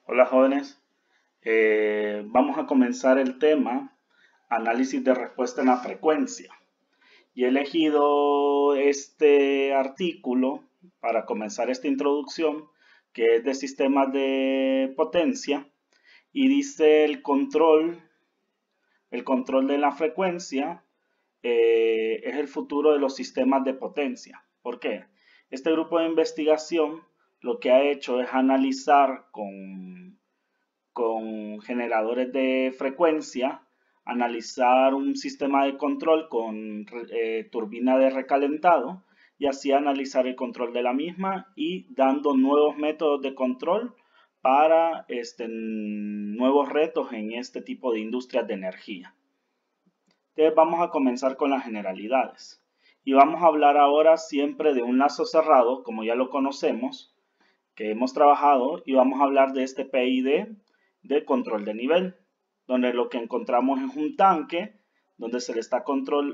Hola jóvenes. Vamos a comenzar el tema análisis de respuesta en la frecuencia. Y he elegido este artículo para comenzar esta introducción, que es de sistemas de potencia, y dice el control de la frecuencia es el futuro de los sistemas de potencia. ¿Por qué? Este grupo de investigación lo que ha hecho es analizar con generadores de frecuencia, analizar un sistema de control con turbina de recalentado y así analizar el control de la misma y dando nuevos métodos de control para nuevos retos en este tipo de industrias de energía. Entonces vamos a comenzar con las generalidades. Y vamos a hablar ahora siempre de un lazo cerrado, como ya lo conocemos, que hemos trabajado, y vamos a hablar de este PID de control de nivel, donde lo que encontramos es un tanque donde se le está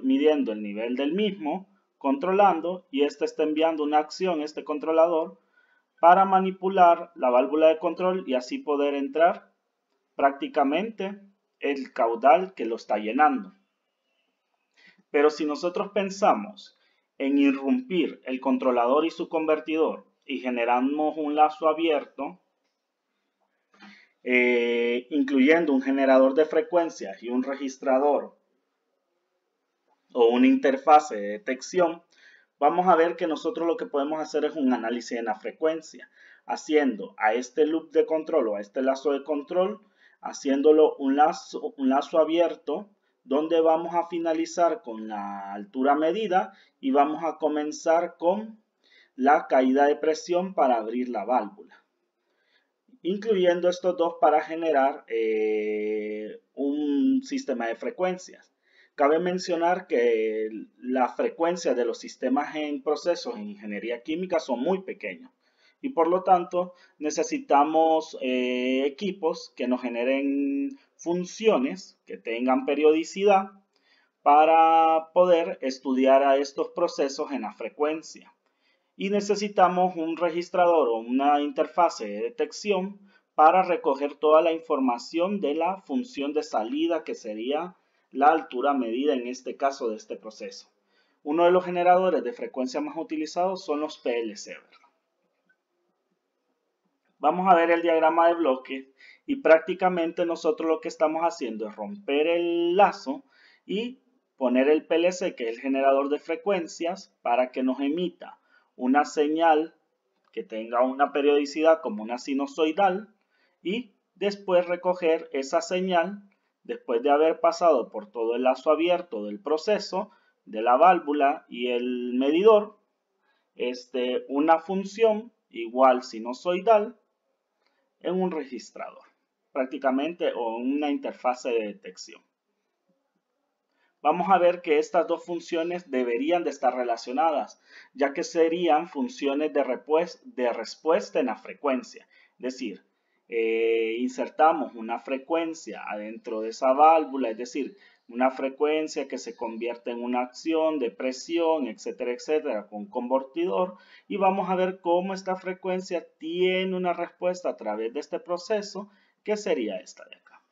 midiendo el nivel del mismo, controlando, y este está enviando una acción, este controlador, para manipular la válvula de control y así poder entrar prácticamente el caudal que lo está llenando. Pero si nosotros pensamos en irrumpir el controlador y su convertidor y generamos un lazo abierto, incluyendo un generador de frecuencias y un registrador o una interfase de detección, vamos a ver que nosotros lo que podemos hacer es un análisis en la frecuencia, haciendo a este loop de control o a este lazo de control, haciéndolo un lazo abierto, donde vamos a finalizar con la altura medida y vamos a comenzar con la caída de presión para abrir la válvula, incluyendo estos dos para generar un sistema de frecuencias. Cabe mencionar que las frecuencias de los sistemas en procesos en ingeniería química son muy pequeños y por lo tanto necesitamos equipos que nos generen funciones que tengan periodicidad para poder estudiar a estos procesos en la frecuencia. Y necesitamos un registrador o una interfase de detección para recoger toda la información de la función de salida, que sería la altura medida en este caso de este proceso. Uno de los generadores de frecuencia más utilizados son los PLC. Vamos a ver el diagrama de bloque y prácticamente nosotros lo que estamos haciendo es romper el lazo y poner el PLC, que es el generador de frecuencias, para que nos emita una señal que tenga una periodicidad como una sinusoidal y después recoger esa señal después de haber pasado por todo el lazo abierto del proceso de la válvula y el medidor, una función igual sinusoidal en un registrador prácticamente o una interfase de detección. Vamos a ver que estas dos funciones deberían de estar relacionadas, ya que serían funciones de respuesta en la frecuencia. Es decir, insertamos una frecuencia adentro de esa válvula, es decir, una frecuencia que se convierte en una acción de presión, etcétera, etcétera, con un convertidor, y vamos a ver cómo esta frecuencia tiene una respuesta a través de este proceso, que sería esta de acá.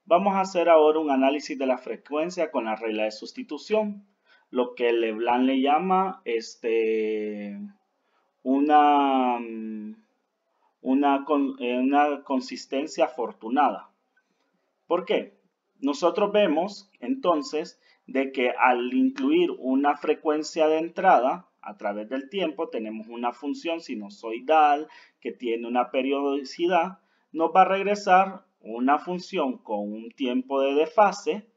Vamos a hacer ahora un análisis de la frecuencia con la regla de sustitución, lo que Leblanc le llama una consistencia afortunada. ¿Por qué? Nosotros vemos entonces de que al incluir una frecuencia de entrada a través del tiempo, tenemos una función sinusoidal que tiene una periodicidad, nos va a regresar una función con un tiempo de desfase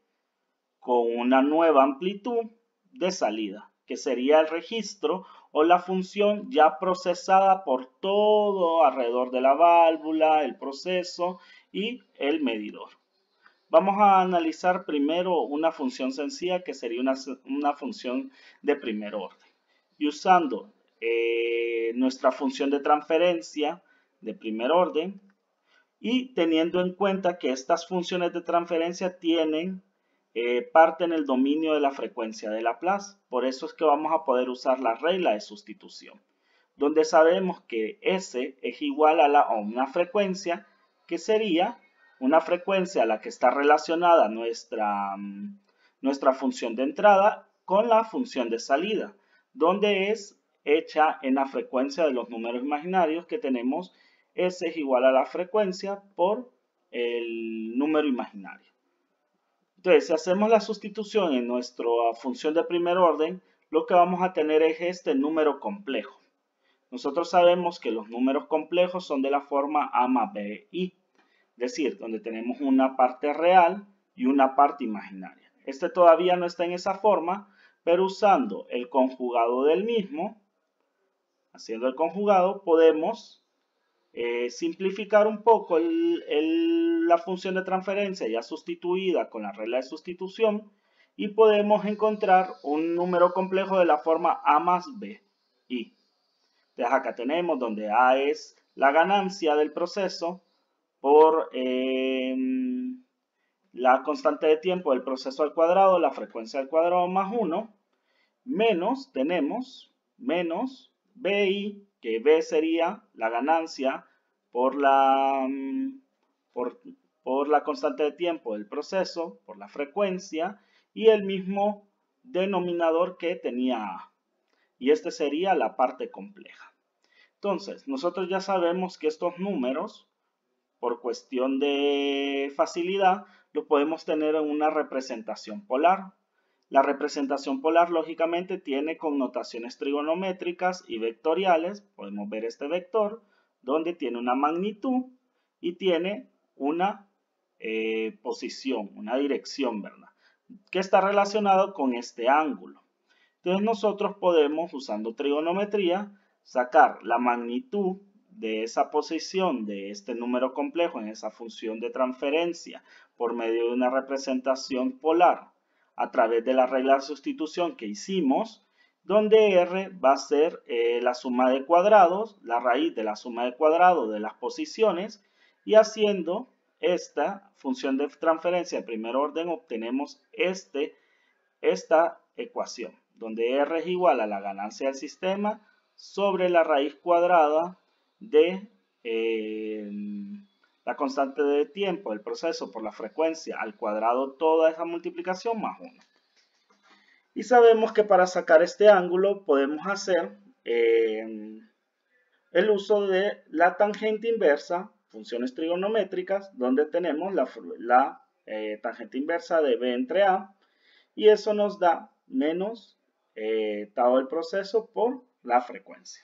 con una nueva amplitud de salida, que sería el registro o la función ya procesada por todo alrededor de la válvula, el proceso y el medidor. Vamos a analizar primero una función sencilla, que sería una función de primer orden. Y usando nuestra función de transferencia de primer orden, y teniendo en cuenta que estas funciones de transferencia tienen parte en el dominio de la frecuencia de Laplace. Por eso es que vamos a poder usar la regla de sustitución. donde sabemos que S es igual a una frecuencia, que sería una frecuencia a la que está relacionada nuestra función de entrada con la función de salida, donde es hecha en la frecuencia de los números imaginarios que tenemos. S es igual a la frecuencia por el número imaginario. Entonces, si hacemos la sustitución en nuestra función de primer orden, lo que vamos a tener es este número complejo. Nosotros sabemos que los números complejos son de la forma A más B, I, es decir, donde tenemos una parte real y una parte imaginaria. Este todavía no está en esa forma, pero usando el conjugado del mismo, haciendo el conjugado, podemos simplificar un poco la función de transferencia ya sustituida con la regla de sustitución y podemos encontrar un número complejo de la forma A más B, I. Entonces acá tenemos donde A es la ganancia del proceso por la constante de tiempo del proceso al cuadrado, la frecuencia al cuadrado más 1, menos tenemos menos BI, que B sería la ganancia por la constante de tiempo del proceso, por la frecuencia, y el mismo denominador que tenía A. Y este sería la parte compleja. Entonces, nosotros ya sabemos que estos números, por cuestión de facilidad, los podemos tener en una representación polar. La representación polar, lógicamente, tiene connotaciones trigonométricas y vectoriales. Podemos ver este vector, donde tiene una magnitud y tiene una posición, una dirección, ¿verdad? Que está relacionado con este ángulo. Entonces nosotros podemos, usando trigonometría, sacar la magnitud de esa posición de este número complejo en esa función de transferencia por medio de una representación polar a través de la regla de sustitución que hicimos, donde R va a ser la suma de cuadrados, la raíz de la suma de cuadrados de las posiciones, y haciendo esta función de transferencia de primer orden obtenemos esta ecuación, donde R es igual a la ganancia del sistema sobre la raíz cuadrada de la constante de tiempo del proceso por la frecuencia al cuadrado, toda esa multiplicación más 1. Y sabemos que para sacar este ángulo podemos hacer el uso de la tangente inversa, funciones trigonométricas, donde tenemos la tangente inversa de B entre A, y eso nos da menos tau del proceso por la frecuencia.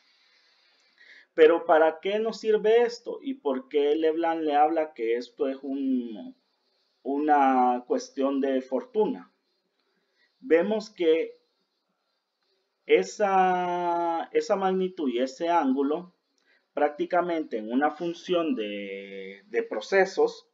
Pero ¿para qué nos sirve esto? ¿Y por qué Leblanc le habla que esto es una cuestión de fortuna? Vemos que esa magnitud y ese ángulo prácticamente en una función de procesos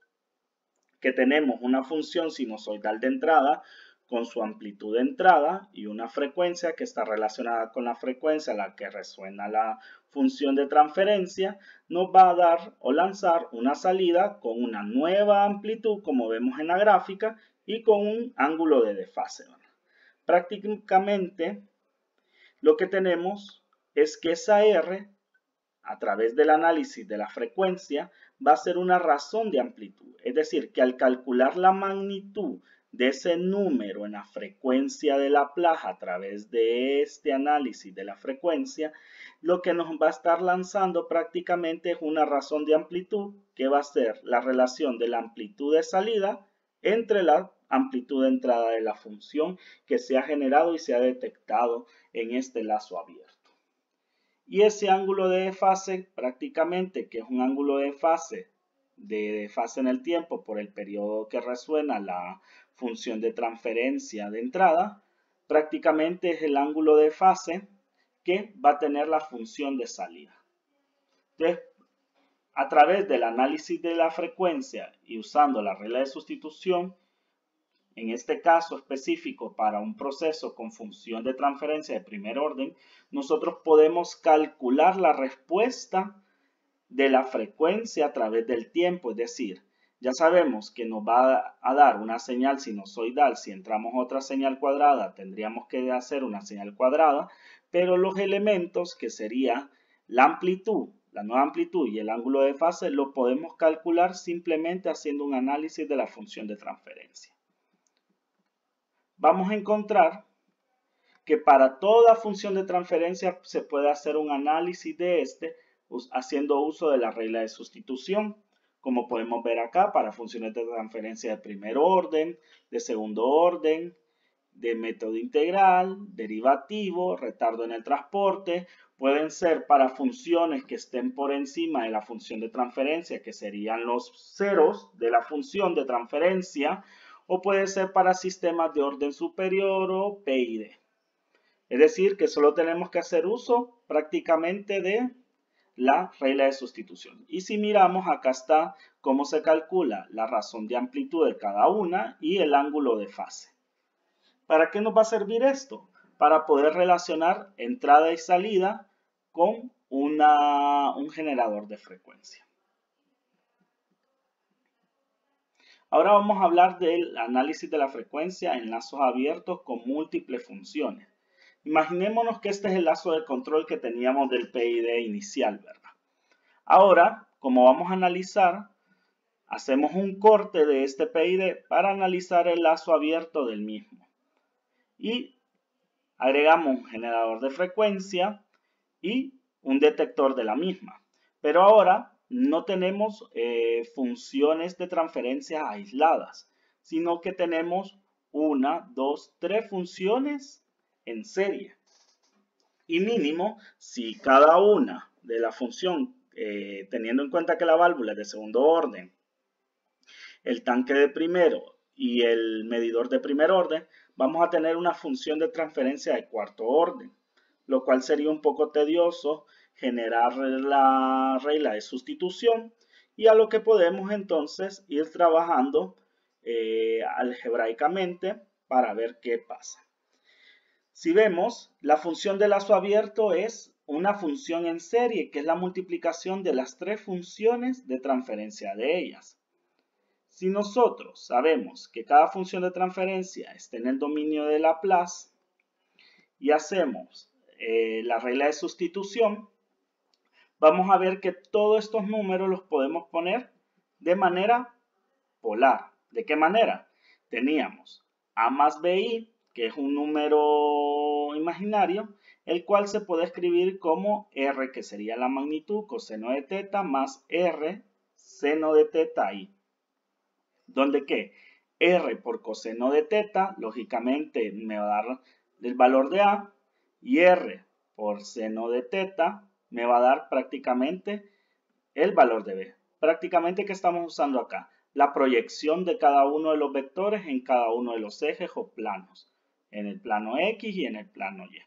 que tenemos una función sinusoidal de entrada con su amplitud de entrada y una frecuencia que está relacionada con la frecuencia a la que resuena la función de transferencia, nos va a dar o lanzar una salida con una nueva amplitud, como vemos en la gráfica, y con un ángulo de desfase. Prácticamente lo que tenemos es que esa R, a través del análisis de la frecuencia, va a ser una razón de amplitud. Es decir, que al calcular la magnitud de ese número en la frecuencia de la placa a través de este análisis de la frecuencia, lo que nos va a estar lanzando prácticamente es una razón de amplitud que va a ser la relación de la amplitud de salida entre la amplitud de entrada de la función que se ha generado y se ha detectado en este lazo abierto. Y ese ángulo de desfase prácticamente, que es un ángulo de desfase en el tiempo por el periodo que resuena la función de transferencia de entrada, prácticamente es el ángulo de fase que va a tener la función de salida. Entonces, a través del análisis de la frecuencia y usando la regla de sustitución, en este caso específico para un proceso con función de transferencia de primer orden, nosotros podemos calcular la respuesta de la frecuencia a través del tiempo, es decir, ya sabemos que nos va a dar una señal sinusoidal. Si entramos otra señal cuadrada, tendríamos que hacer una señal cuadrada, pero los elementos que sería la amplitud, la nueva amplitud y el ángulo de fase lo podemos calcular simplemente haciendo un análisis de la función de transferencia. Vamos a encontrar que para toda función de transferencia se puede hacer un análisis de haciendo uso de la regla de sustitución, como podemos ver acá para funciones de transferencia de primer orden, de segundo orden, de método integral, derivativo, retardo en el transporte. Pueden ser para funciones que estén por encima de la función de transferencia, que serían los ceros de la función de transferencia, o puede ser para sistemas de orden superior o PID. Es decir, que solo tenemos que hacer uso prácticamente de la regla de sustitución. Y si miramos, acá está cómo se calcula la razón de amplitud de cada una y el ángulo de fase. ¿Para qué nos va a servir esto? Para poder relacionar entrada y salida con un generador de frecuencia. Ahora vamos a hablar del análisis de la frecuencia en lazos abiertos con múltiples funciones. Imaginémonos que este es el lazo de control que teníamos del PID inicial, ¿verdad? Ahora, como vamos a analizar, hacemos un corte de este PID para analizar el lazo abierto del mismo. Y agregamos un generador de frecuencia y un detector de la misma. Pero ahora no tenemos funciones de transferencia aisladas, sino que tenemos 1, 2, 3 funciones en serie. Y mínimo, si cada una de la función, teniendo en cuenta que la válvula es de segundo orden, el tanque de primero y el medidor de primer orden, vamos a tener una función de transferencia de cuarto orden, lo cual sería un poco tedioso generar la regla de sustitución, y a lo que podemos entonces ir trabajando algebraicamente para ver qué pasa. Si vemos, la función de lazo abierto es una función en serie, que es la multiplicación de las 3 funciones de transferencia de ellas. Si nosotros sabemos que cada función de transferencia está en el dominio de Laplace y hacemos la regla de sustitución, vamos a ver que todos estos números los podemos poner de manera polar. ¿De qué manera? Teníamos a más bi, que es un número imaginario, el cual se puede escribir como r, que sería la magnitud coseno de teta, más r seno de teta i. Donde que r por coseno de teta, lógicamente me va a dar el valor de a, y r por seno de teta me va a dar prácticamente el valor de b. Prácticamente, ¿qué estamos usando acá? La proyección de cada uno de los vectores en cada uno de los ejes o planos, en el plano X y en el plano Y.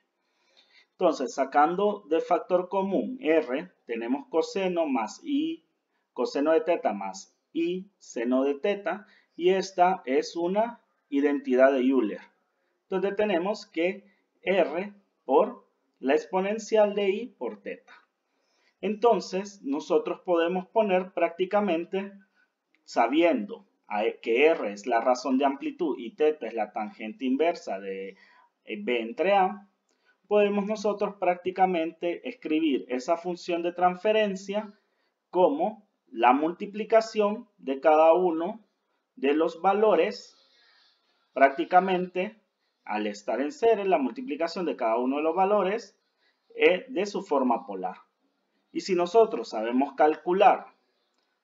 Entonces, sacando de factor común r, tenemos coseno más i, coseno de teta más i seno de teta, y esta es una identidad de Euler, donde tenemos que r por la exponencial de i por teta. Entonces, nosotros podemos poner prácticamente, sabiendo que r es la razón de amplitud y teta es la tangente inversa de b entre a, podemos nosotros prácticamente escribir esa función de transferencia como la multiplicación de cada uno de los valores, prácticamente al estar en serie, la multiplicación de cada uno de los valores de su forma polar. Y si nosotros sabemos calcular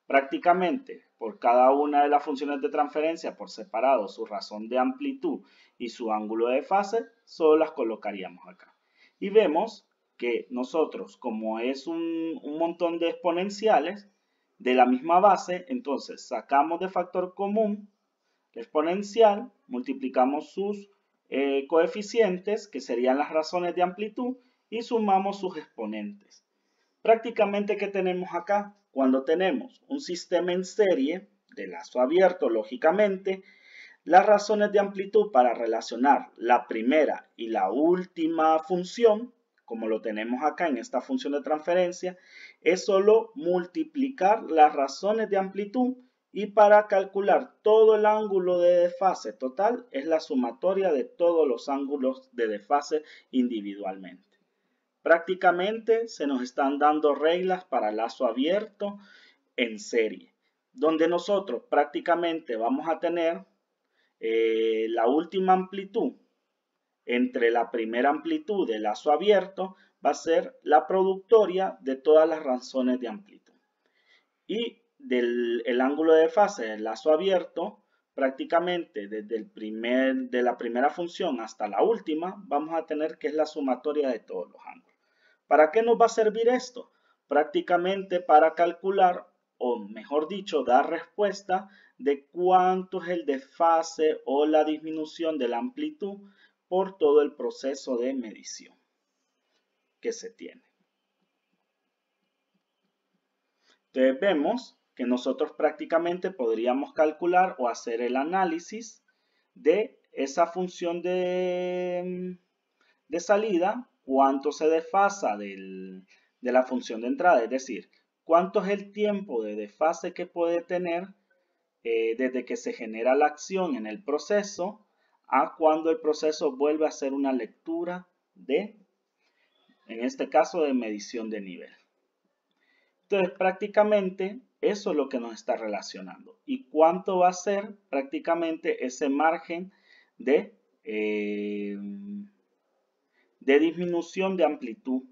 prácticamente por cada una de las funciones de transferencia por separado su razón de amplitud y su ángulo de fase, solo las colocaríamos acá. Y vemos que nosotros, como es un montón de exponenciales de la misma base, entonces sacamos de factor común la exponencial, multiplicamos sus coeficientes, que serían las razones de amplitud, y sumamos sus exponentes. Prácticamente, ¿qué tenemos acá? Cuando tenemos un sistema en serie de lazo abierto, lógicamente, las razones de amplitud para relacionar la primera y la última función, como lo tenemos acá en esta función de transferencia, es solo multiplicar las razones de amplitud, y para calcular todo el ángulo de desfase total es la sumatoria de todos los ángulos de desfase individualmente. Prácticamente se nos están dando reglas para lazo abierto en serie, donde nosotros prácticamente vamos a tener la última amplitud entre la primera amplitud del lazo abierto va a ser la productoria de todas las razones de amplitud. Y el ángulo de fase del lazo abierto, prácticamente desde de la primera función hasta la última, vamos a tener que es la sumatoria de todos los ángulos. ¿Para qué nos va a servir esto? Prácticamente para calcular, o mejor dicho, dar respuesta de cuánto es el desfase o la disminución de la amplitud por todo el proceso de medición que se tiene. Entonces vemos que nosotros prácticamente podríamos calcular o hacer el análisis de esa función de salida, cuánto se desfasa de la función de entrada, es decir, cuánto es el tiempo de desfase que puede tener desde que se genera la acción en el proceso a cuando el proceso vuelve a hacer una lectura en este caso, de medición de nivel. Entonces, prácticamente eso es lo que nos está relacionando. ¿Y cuánto va a ser prácticamente ese margen de disminución de amplitud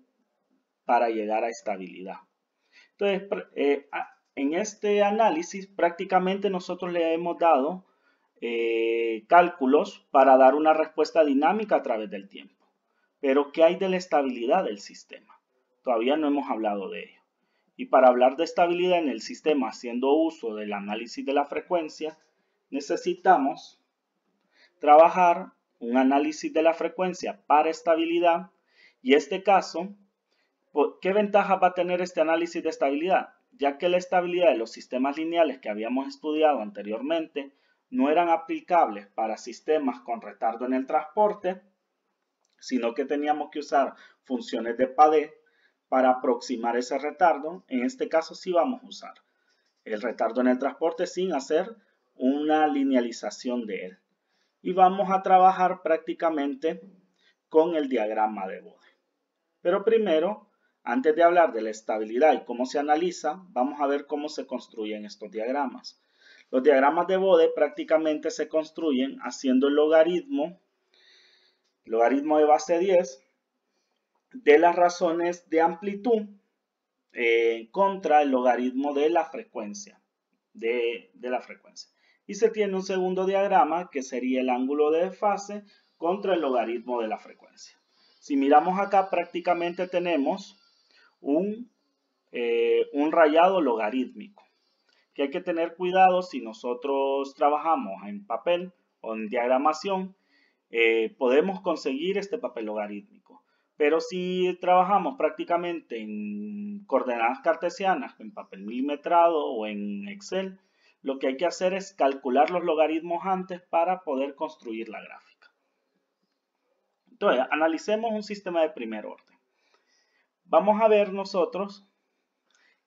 para llegar a estabilidad? Entonces, en este análisis prácticamente nosotros le hemos dado cálculos para dar una respuesta dinámica a través del tiempo. Pero ¿qué hay de la estabilidad del sistema? Todavía no hemos hablado de ello. Y para hablar de estabilidad en el sistema haciendo uso del análisis de la frecuencia, necesitamos trabajar un análisis de la frecuencia para estabilidad. Y en este caso, ¿qué ventaja va a tener este análisis de estabilidad? Ya que la estabilidad de los sistemas lineales que habíamos estudiado anteriormente no eran aplicables para sistemas con retardo en el transporte, sino que teníamos que usar funciones de Padé para aproximar ese retardo. En este caso sí vamos a usar el retardo en el transporte sin hacer una linealización de él. Y vamos a trabajar prácticamente con el diagrama de Bode. Pero primero, antes de hablar de la estabilidad y cómo se analiza, vamos a ver cómo se construyen estos diagramas. Los diagramas de Bode prácticamente se construyen haciendo el logaritmo de base 10 de las razones de amplitud contra el logaritmo de la frecuencia. Y se tiene un segundo diagrama que sería el ángulo de desfase contra el logaritmo de la frecuencia. Si miramos acá, prácticamente tenemos un rayado logarítmico, que hay que tener cuidado si nosotros trabajamos en papel o en diagramación. Podemos conseguir este papel logarítmico, pero si trabajamos prácticamente en coordenadas cartesianas, en papel milimetrado o en Excel, lo que hay que hacer es calcular los logaritmos antes para poder construir la gráfica. Entonces, analicemos un sistema de primer orden. Vamos a ver nosotros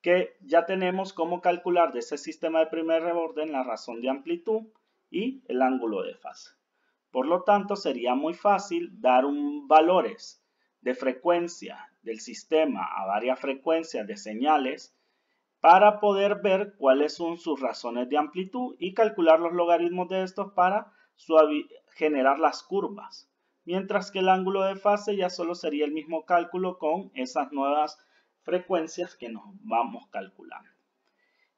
que ya tenemos cómo calcular de ese sistema de primer orden la razón de amplitud y el ángulo de fase. Por lo tanto, sería muy fácil dar valores de frecuencia del sistema a varias frecuencias de señales para poder ver cuáles son sus razones de amplitud y calcular los logaritmos de estos para generar las curvas. Mientras que el ángulo de fase ya solo sería el mismo cálculo con esas nuevas frecuencias que nos vamos calculando.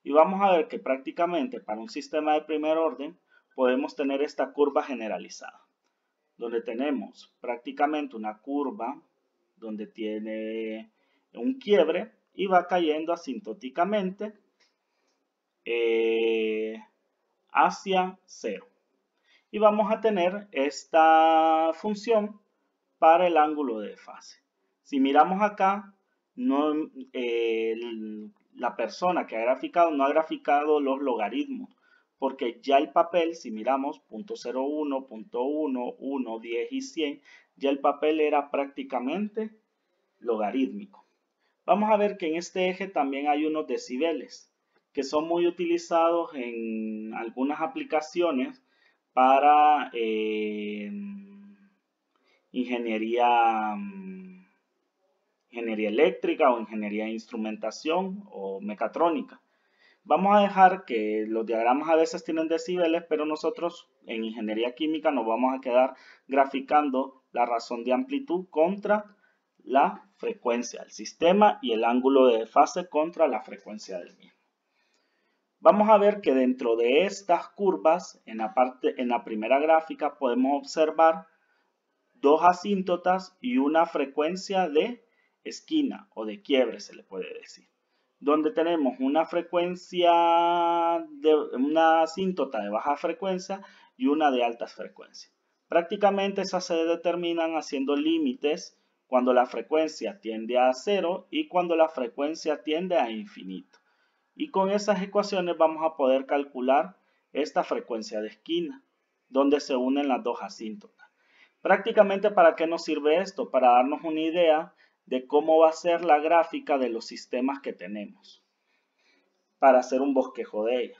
Y vamos a ver que prácticamente para un sistema de primer orden podemos tener esta curva generalizada, donde tenemos prácticamente una curva donde tiene un quiebre y va cayendo asintóticamente hacia 0. Y vamos a tener esta función para el ángulo de fase. Si miramos acá, la persona que ha graficado no ha graficado los logaritmos, porque ya el papel, si miramos 0.01, 0.1, 1, 10 y 100, ya el papel era prácticamente logarítmico. Vamos a ver que en este eje también hay unos decibeles, que son muy utilizados en algunas aplicaciones para ingeniería ingeniería eléctrica o ingeniería de instrumentación o mecatrónica. Vamos a dejar que los diagramas a veces tienen decibeles, pero nosotros en ingeniería química nos vamos a quedar graficando la razón de amplitud contra la frecuencia del sistema y el ángulo de fase contra la frecuencia del mismo. Vamos a ver que dentro de estas curvas, en la primera gráfica, podemos observar dos asíntotas y una frecuencia de esquina o de quiebre, se le puede decir, donde tenemos una frecuencia una asíntota de baja frecuencia y una de alta frecuencia. Prácticamente esas se determinan haciendo límites cuando la frecuencia tiende a 0 y cuando la frecuencia tiende a infinito. Y con esas ecuaciones vamos a poder calcular esta frecuencia de esquina, donde se unen las dos asíntotas. Prácticamente, ¿para qué nos sirve esto? Para darnos una idea de cómo va a ser la gráfica de los sistemas que tenemos, para hacer un bosquejo de ella.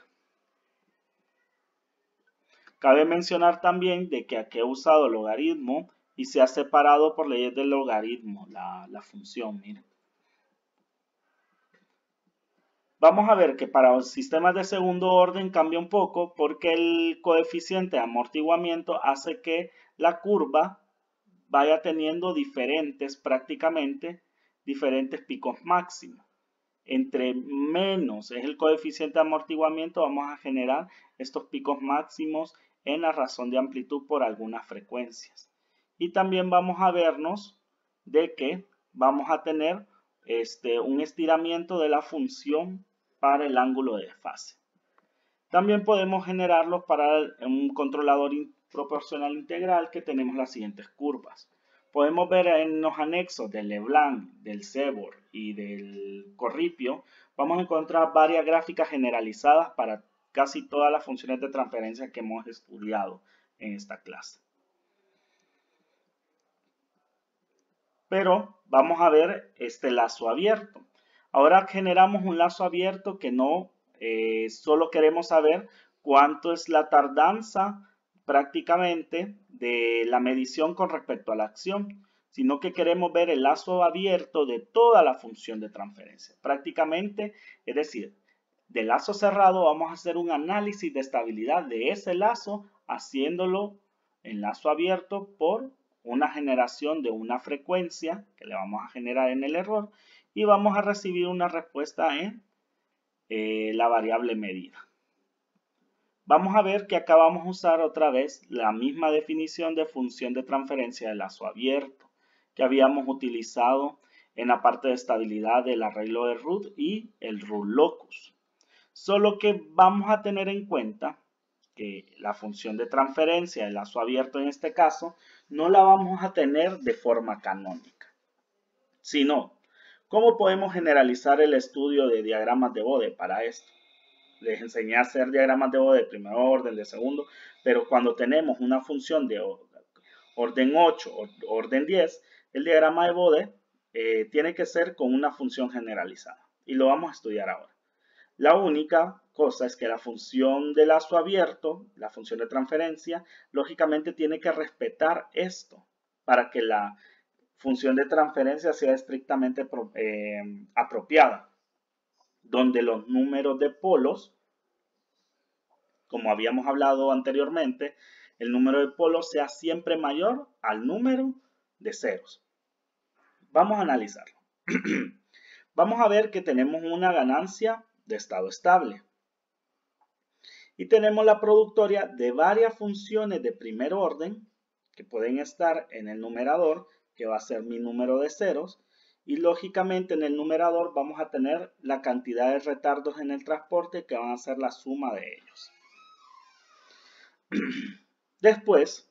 Cabe mencionar también de que aquí he usado logaritmo y se ha separado por leyes del logaritmo la función, miren. Vamos a ver que para los sistemas de segundo orden cambia un poco porque el coeficiente de amortiguamiento hace que la curva vaya teniendo prácticamente diferentes picos máximos. Entre menos es el coeficiente de amortiguamiento, vamos a generar estos picos máximos en la razón de amplitud por algunas frecuencias. Y también vamos a vernos de que vamos a tener un estiramiento de la función para el ángulo de fase. También podemos generarlos para un controlador proporcional integral que tenemos las siguientes curvas. Podemos ver en los anexos del Leblanc, del Seborg y del Corripio, vamos a encontrar varias gráficas generalizadas para casi todas las funciones de transferencia que hemos estudiado en esta clase. Pero vamos a ver este lazo abierto. Ahora generamos un lazo abierto que no solo queremos saber cuánto es la tardanza prácticamente de la medición con respecto a la acción, sino que queremos ver el lazo abierto de toda la función de transferencia. Prácticamente, es decir, del lazo cerrado vamos a hacer un análisis de estabilidad de ese lazo haciéndolo en lazo abierto por una generación de una frecuencia que le vamos a generar en el error y vamos a recibir una respuesta en la variable medida. Vamos a ver que acá vamos a usar otra vez la misma definición de función de transferencia de lazo abierto que habíamos utilizado en la parte de estabilidad del arreglo de root y el root locus. Solo que vamos a tener en cuenta que la función de transferencia de lazo abierto en este caso no la vamos a tener de forma canónica, sino ¿cómo podemos generalizar el estudio de diagramas de Bode para esto? Les enseñé a hacer diagramas de Bode de primer orden, de segundo, pero cuando tenemos una función de orden 8 o orden 10, el diagrama de Bode tiene que ser con una función generalizada y lo vamos a estudiar ahora. La única cosa es que la función de lazo abierto, la función de transferencia, lógicamente tiene que respetar esto para que la función de transferencia sea estrictamente apropiada, donde los números de polos, como habíamos hablado anteriormente, el número de polos sea siempre mayor al número de ceros. Vamos a analizarlo. Vamos a ver que tenemos una ganancia de estado estable. Y tenemos la productoria de varias funciones de primer orden que pueden estar en el numerador, que va a ser mi número de ceros. Y lógicamente en el numerador vamos a tener la cantidad de retardos en el transporte que van a ser la suma de ellos. Después,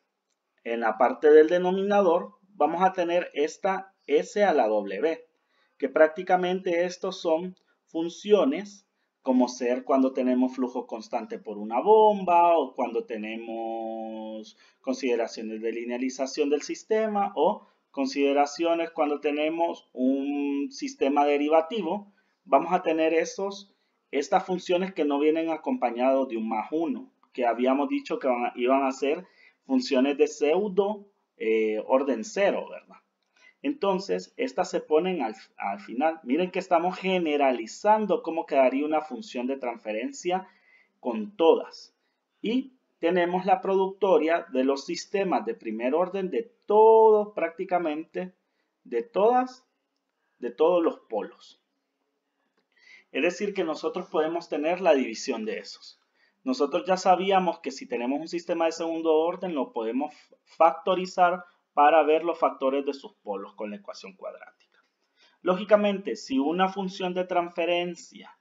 en la parte del denominador, vamos a tener esta S a la W, que prácticamente estos son funciones como ser cuando tenemos flujo constante por una bomba o cuando tenemos consideraciones de linealización del sistema o consideraciones cuando tenemos un sistema derivativo. Vamos a tener estas funciones que no vienen acompañados de un más 1, que habíamos dicho que iban a ser funciones de pseudo orden 0, ¿verdad? Entonces, estas se ponen al final. Miren que estamos generalizando cómo quedaría una función de transferencia con todas. Y tenemos la productoria de los sistemas de primer orden de todos, prácticamente, de todos los polos. Es decir, que nosotros podemos tener la división de esos. Nosotros ya sabíamos que si tenemos un sistema de segundo orden, lo podemos factorizar para ver los factores de sus polos con la ecuación cuadrática. Lógicamente, si una función de transferencia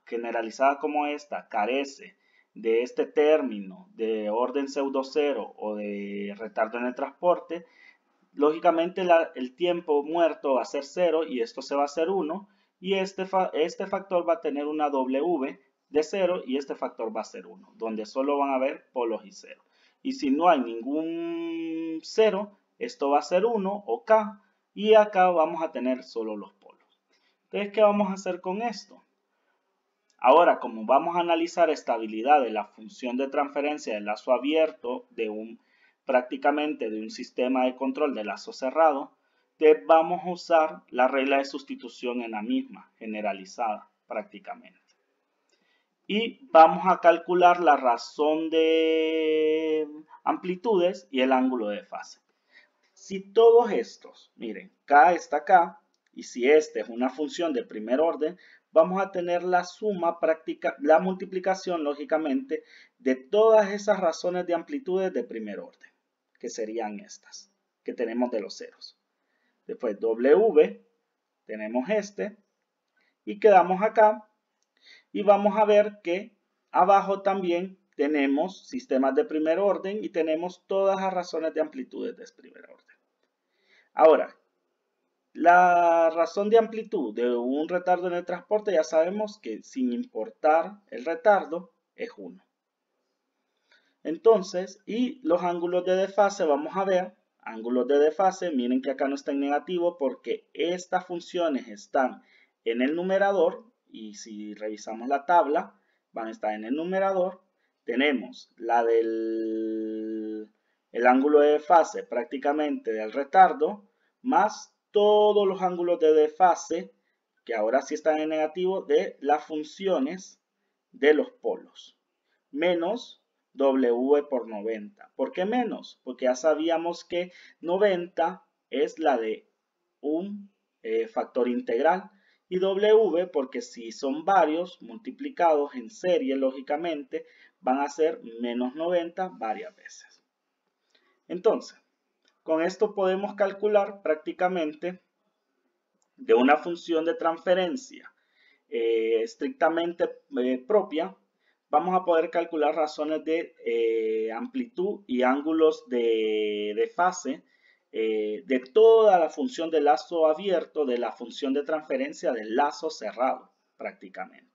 generalizada como esta carece de este término de orden pseudo cero o de retardo en el transporte, lógicamente el tiempo muerto va a ser 0 y esto se va a hacer 1 y este factor va a tener una W de 0 y este factor va a ser 1, donde solo van a haber polos y 0. Y si no hay ningún 0, esto va a ser 1 o K y acá vamos a tener solo los polos. Entonces, ¿qué vamos a hacer con esto? Ahora, como vamos a analizar estabilidad de la función de transferencia del lazo abierto prácticamente de un sistema de control de lazo cerrado, vamos a usar la regla de sustitución en la misma, generalizada prácticamente. Y vamos a calcular la razón de amplitudes y el ángulo de fase. Si todos estos, miren, K está acá, y si este es una función de primer orden, vamos a tener la suma práctica, la multiplicación, lógicamente, de todas esas razones de amplitudes de primer orden, que serían estas, que tenemos de los ceros. Después W, tenemos este, y quedamos acá, y vamos a ver que abajo también tenemos sistemas de primer orden y tenemos todas las razones de amplitudes de primer orden. Ahora, la razón de amplitud de un retardo en el transporte ya sabemos que sin importar el retardo es 1. Entonces, y los ángulos de desfase, vamos a ver, ángulos de desfase, miren que acá no está en negativo porque estas funciones están en el numerador y si revisamos la tabla, van a estar en el numerador. Tenemos la del ángulo de desfase prácticamente del retardo más todos los ángulos de desfase, que ahora sí están en negativo, de las funciones de los polos, menos W por 90. ¿Por qué menos? Porque ya sabíamos que 90 es la de un factor integral y W porque si son varios multiplicados en serie, lógicamente, van a ser menos 90 varias veces. Entonces, con esto podemos calcular prácticamente de una función de transferencia estrictamente propia, vamos a poder calcular razones de amplitud y ángulos de fase de toda la función de lazo abierto, de la función de transferencia del lazo cerrado prácticamente.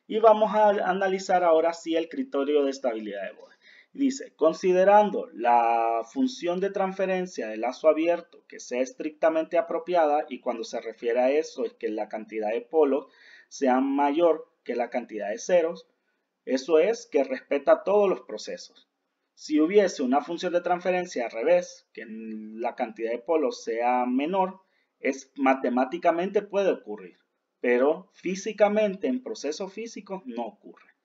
Y vamos a analizar ahora sí el criterio de estabilidad de Bode. Dice, considerando la función de transferencia del lazo abierto que sea estrictamente apropiada, y cuando se refiere a eso es que la cantidad de polos sea mayor que la cantidad de ceros, eso es que respeta todos los procesos. Si hubiese una función de transferencia al revés, que la cantidad de polos sea menor, matemáticamente puede ocurrir, pero físicamente en procesos físicos no ocurre.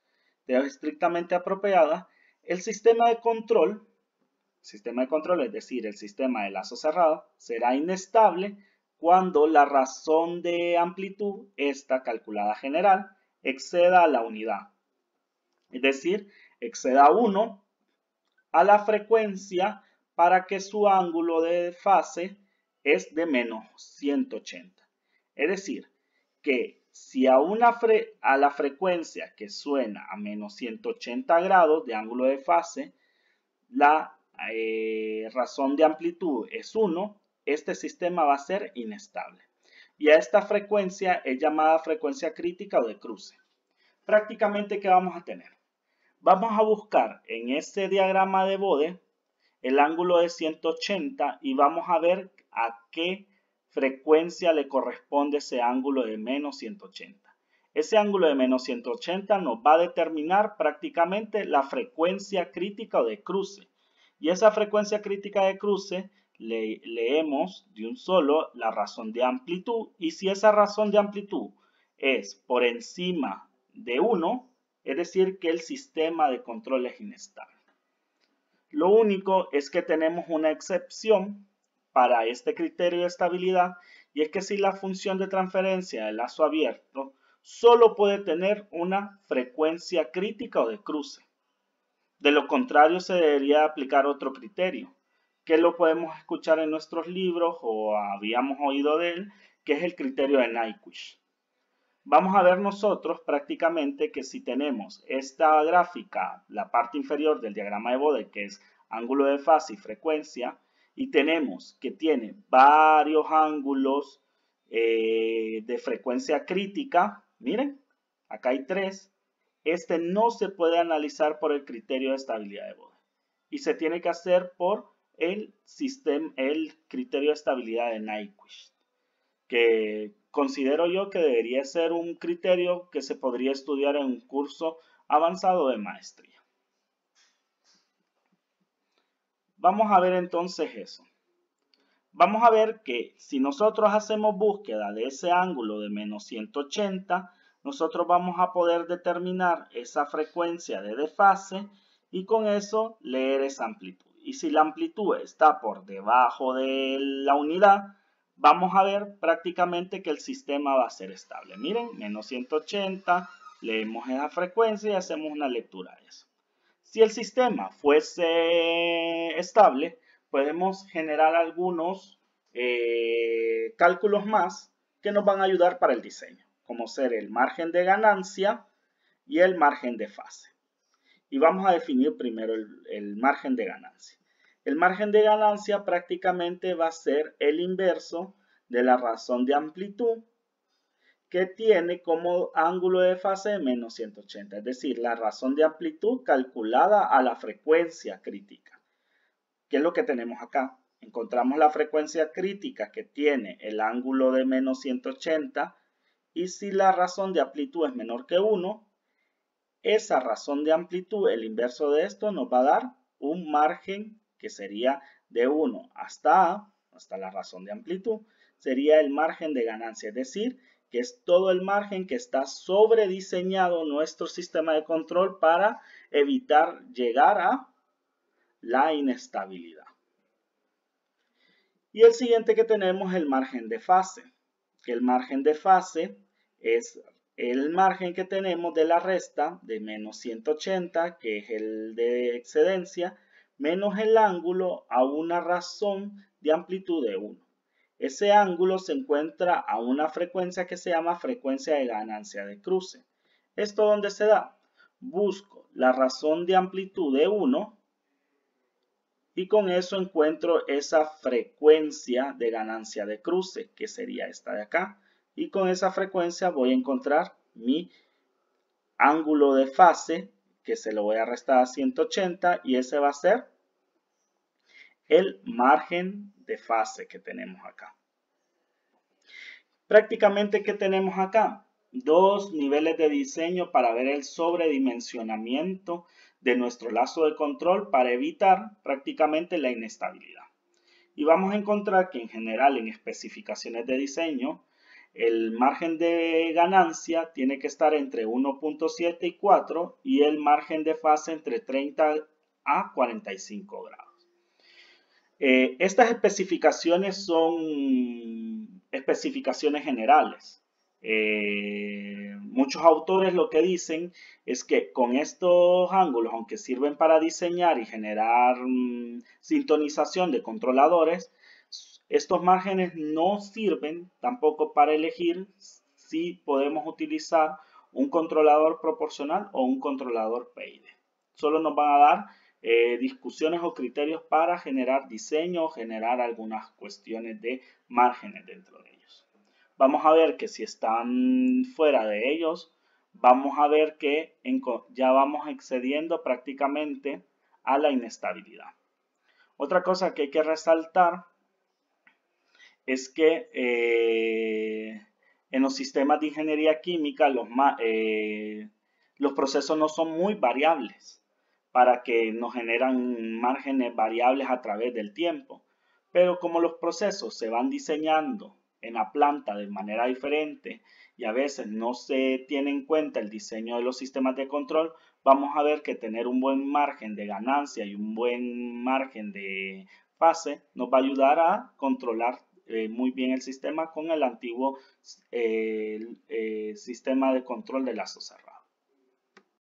Es estrictamente apropiada. El sistema de control, es decir, el sistema de lazo cerrado, será inestable cuando la razón de amplitud, esta calculada general, exceda a la unidad. Es decir, exceda 1 a la frecuencia para que su ángulo de fase es de menos 180. Es decir, que si a la frecuencia que suena a menos 180 grados de ángulo de fase, la razón de amplitud es 1, este sistema va a ser inestable. Y a esta frecuencia es llamada frecuencia crítica o de cruce. Prácticamente, ¿qué vamos a tener? Vamos a buscar en este diagrama de Bode el ángulo de 180 y vamos a ver a qué frecuencia le corresponde ese ángulo de menos 180. Ese ángulo de menos 180 nos va a determinar prácticamente la frecuencia crítica o de cruce. Y esa frecuencia crítica de cruce leemos de un solo la razón de amplitud, y si esa razón de amplitud es por encima de 1, es decir que el sistema de control es inestable. Lo único es que tenemos una excepción para este criterio de estabilidad, y es que si la función de transferencia de lazo abierto solo puede tener una frecuencia crítica o de cruce. De lo contrario, se debería aplicar otro criterio, que lo podemos escuchar en nuestros libros o habíamos oído de él, que es el criterio de Nyquist. Vamos a ver nosotros prácticamente que si tenemos esta gráfica, la parte inferior del diagrama de Bode, que es ángulo de fase y frecuencia, y tenemos que tiene varios ángulos de frecuencia crítica, miren, acá hay 3, este no se puede analizar por el criterio de estabilidad de Bode y se tiene que hacer por el criterio de estabilidad de Nyquist, que considero yo que debería ser un criterio que se podría estudiar en un curso avanzado de maestría. Vamos a ver entonces eso. Vamos a ver que si nosotros hacemos búsqueda de ese ángulo de menos 180, nosotros vamos a poder determinar esa frecuencia de desfase y con eso leer esa amplitud. Y si la amplitud está por debajo de la unidad, vamos a ver prácticamente que el sistema va a ser estable. Miren, menos 180, leemos esa frecuencia y hacemos una lectura de eso. Si el sistema fuese estable, podemos generar algunos cálculos más que nos van a ayudar para el diseño, como ser el margen de ganancia y el margen de fase. Y vamos a definir primero el margen de ganancia. El margen de ganancia prácticamente va a ser el inverso de la razón de amplitud, que tiene como ángulo de fase de menos 180, es decir, la razón de amplitud calculada a la frecuencia crítica. ¿Qué es lo que tenemos acá? Encontramos la frecuencia crítica que tiene el ángulo de menos 180 y si la razón de amplitud es menor que 1, esa razón de amplitud, el inverso de esto, nos va a dar un margen que sería de 1 hasta A, hasta la razón de amplitud, sería el margen de ganancia, es decir, que es todo el margen que está sobrediseñado nuestro sistema de control para evitar llegar a la inestabilidad. Y el siguiente que tenemos es el margen de fase, que el margen de fase es el margen que tenemos de la resta de menos 180, que es el de excedencia, menos el ángulo a una razón de amplitud de 1. Ese ángulo se encuentra a una frecuencia que se llama frecuencia de ganancia de cruce. ¿Esto dónde se da? Busco la razón de amplitud de 1 y con eso encuentro esa frecuencia de ganancia de cruce, que sería esta de acá. Y con esa frecuencia voy a encontrar mi ángulo de fase, que se lo voy a restar a 180 y ese va a ser el margen de fase que tenemos acá. Prácticamente, ¿qué tenemos acá? Dos niveles de diseño para ver el sobredimensionamiento de nuestro lazo de control para evitar prácticamente la inestabilidad. Y vamos a encontrar que en general en especificaciones de diseño el margen de ganancia tiene que estar entre 1.7 y 4 y el margen de fase entre 30 a 45 grados. Estas especificaciones son especificaciones generales. Muchos autores lo que dicen es que con estos ángulos, aunque sirven para diseñar y generar sintonización de controladores, estos márgenes no sirven tampoco para elegir si podemos utilizar un controlador proporcional o un controlador PID. Solo nos van a dar discusiones o criterios para generar diseño o generar algunas cuestiones de márgenes dentro de ellos. Vamos a ver que si están fuera de ellos, vamos a ver que ya vamos excediendo prácticamente a la inestabilidad. Otra cosa que hay que resaltar es que en los sistemas de ingeniería química los procesos no son muy variables para que nos generan márgenes variables a través del tiempo. Pero como los procesos se van diseñando en la planta de manera diferente y a veces no se tiene en cuenta el diseño de los sistemas de control, vamos a ver que tener un buen margen de ganancia y un buen margen de fase nos va a ayudar a controlar muy bien el sistema con el antiguo sistema de control de lazo cerrado.